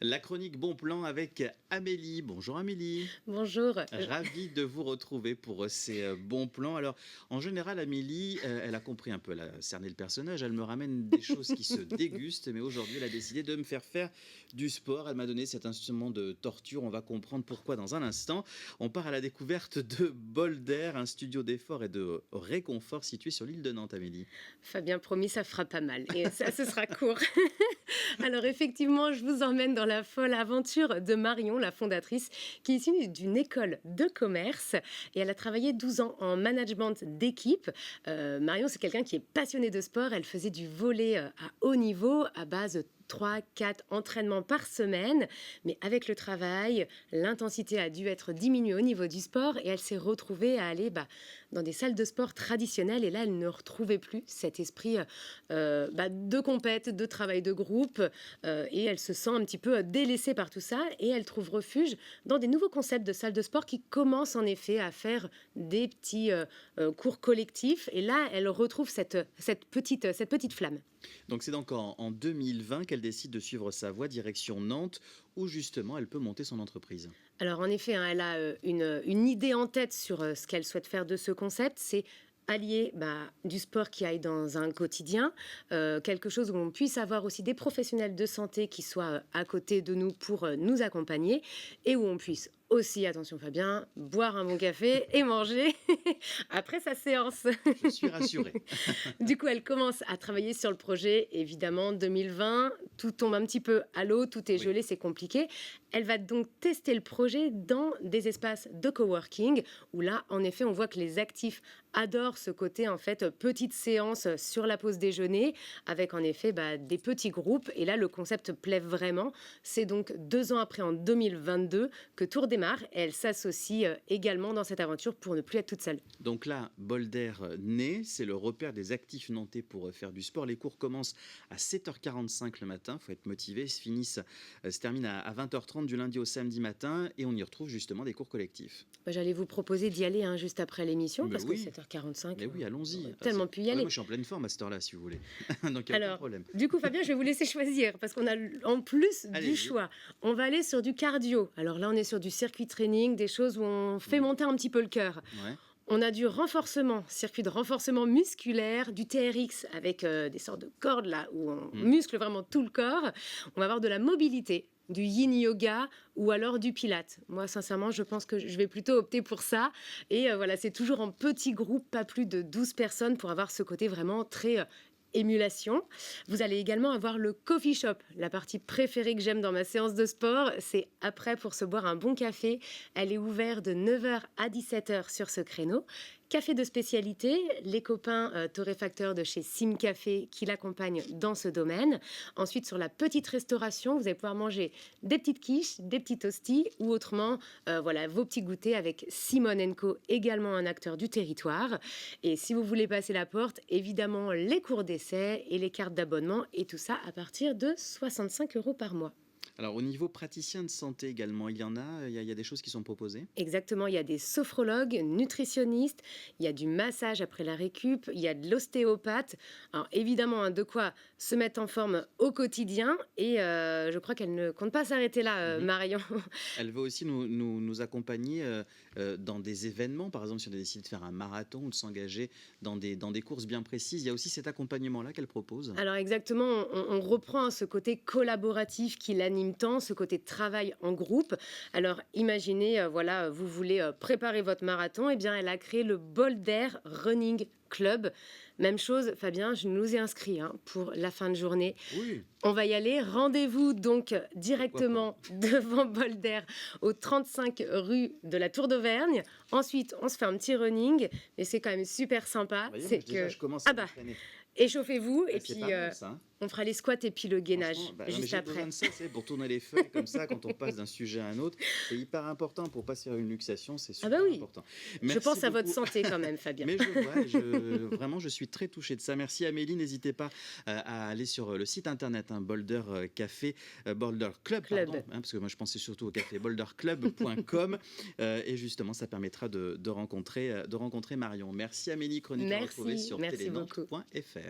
La chronique Bon Plan avec Amélie. Bonjour Amélie. Bonjour. Ravie de vous retrouver pour ces bons plans. Alors, en général, Amélie, elle a compris un peu, elle a cerné le personnage. Elle me ramène des choses qui se dégustent, mais aujourd'hui, elle a décidé de me faire du sport. Elle m'a donné cet instrument de torture. On va comprendre pourquoi dans un instant. On part à la découverte de Boulder, un studio d'effort et de réconfort situé sur l'île de Nantes, Amélie. Fabien, promis, ça fera pas mal. Et ça, ce sera court. Alors effectivement, je vous emmène dans la folle aventure de Marion, la fondatrice, qui est issue d'une école de commerce et elle a travaillé 12 ans en management d'équipe. Marion, c'est quelqu'un qui est passionné de sport. Elle faisait du volley à haut niveau à base de 3-4 entraînements par semaine, mais avec le travail, l'intensité a dû être diminuée au niveau du sport et elle s'est retrouvée à aller dans des salles de sport traditionnelles et là, elle ne retrouvait plus cet esprit de compète, de travail de groupe et elle se sent un petit peu délaissée par tout ça et elle trouve refuge dans des nouveaux concepts de salles de sport qui commencent en effet à faire des petits cours collectifs et là, elle retrouve cette petite flamme. Donc c'est donc en 2020 qu'elle décide de suivre sa voie direction Nantes, où justement elle peut monter son entreprise. Alors en effet, hein, elle a une idée en tête sur ce qu'elle souhaite faire de ce concept, c'est allier du sport qui aille dans un quotidien, quelque chose où on puisse avoir aussi des professionnels de santé qui soient à côté de nous pour nous accompagner et où on puisse aussi, attention Fabien, boire un bon café et manger après sa séance. Je suis rassuré. Du coup, elle commence à travailler sur le projet. Évidemment, 2020, tout tombe un petit peu à l'eau, tout est gelé, c'est compliqué. Elle va donc tester le projet dans des espaces de coworking où là, en effet, on voit que les actifs adorent ce côté, en fait, petite séance sur la pause déjeuner avec, en effet, des petits groupes. Et là, le concept plaît vraiment. C'est donc 2 ans après, en 2022, que tout démarre et elle s'associe également dans cette aventure pour ne plus être toute seule. Donc là, Boulder naît, c'est le repère des actifs nantais pour faire du sport. Les cours commencent à 7h45 le matin, il faut être motivé, se terminent à 20h30 du lundi au samedi matin et on y retrouve justement des cours collectifs. J'allais vous proposer d'y aller juste après l'émission parce que 7h45, mais oui, allons-y. Tellement pu y aller. Moi, je suis en pleine forme à cette heure-là, si vous voulez. Donc, il n'y a aucun problème. Du coup, Fabien, je vais vous laisser choisir parce qu'on a en plus du choix. On va aller sur du cardio. Alors là, on est sur du circuit training, des choses où on fait monter un petit peu le cœur. Ouais. On a du renforcement, circuit de renforcement musculaire, du TRX avec des sortes de cordes là où on muscle vraiment tout le corps. On va avoir de la mobilité, du yin yoga ou alors du pilate. Moi, sincèrement, je pense que je vais plutôt opter pour ça. Et voilà, c'est toujours en petit groupe, pas plus de 12 personnes pour avoir ce côté vraiment très émulation. Vous allez également avoir le coffee shop, la partie préférée que j'aime dans ma séance de sport. C'est après pour se boire un bon café. Elle est ouverte de 9h à 17h sur ce créneau. Café de spécialité, les copains torréfacteurs de chez Sim Café qui l'accompagnent dans ce domaine. Ensuite, sur la petite restauration, vous allez pouvoir manger des petites quiches, des petits toasties ou autrement, vos petits goûters avec Simone Co, également un acteur du territoire. Et si vous voulez passer la porte, évidemment, les cours d'essai et les cartes d'abonnement et tout ça à partir de 65 € par mois. Alors, au niveau praticien de santé également, il y en a, il y a des choses qui sont proposées. Exactement, il y a des sophrologues, nutritionnistes, il y a du massage après la récup, il y a de l'ostéopathe. Alors évidemment, de quoi se mettre en forme au quotidien et je crois qu'elle ne compte pas s'arrêter là, Marion. Elle veut aussi nous accompagner dans des événements, par exemple si on a décidé de faire un marathon ou de s'engager dans des courses bien précises. Il y a aussi cet accompagnement-là qu'elle propose. Alors exactement, on reprend ce côté collaboratif qui l'anime tant, ce côté de travail en groupe. Alors imaginez, vous voulez préparer votre marathon, et bien elle a créé le Boulder Running Club. Même chose, Fabien, je nous ai inscrits pour la fin de journée. Oui. On va y aller. Rendez-vous donc directement devant Boulder, au 35 rue de la Tour d'Auvergne. Ensuite, on se fait un petit running, mais c'est quand même super sympa. Voyez, je commence à m'entraîner. Échauffez-vous et C'est puis pas mal, ça, on fera les squats et puis le gainage juste j'ai après. besoin de ça, c'est pour tourner les feuilles comme ça quand on passe d'un sujet à un autre. C'est hyper important pour pas se faire une luxation, c'est super important. Je pense à votre santé quand même, Fabien. Mais vraiment, je suis très touché de ça. Merci Amélie. N'hésitez pas à aller sur le site internet Boulder Café, Boulder Club, pardon, parce que moi je pensais surtout au café boulderclub.com et justement ça permettra de rencontrer Marion. Merci Amélie, chronique à retrouver sur telenante.fr.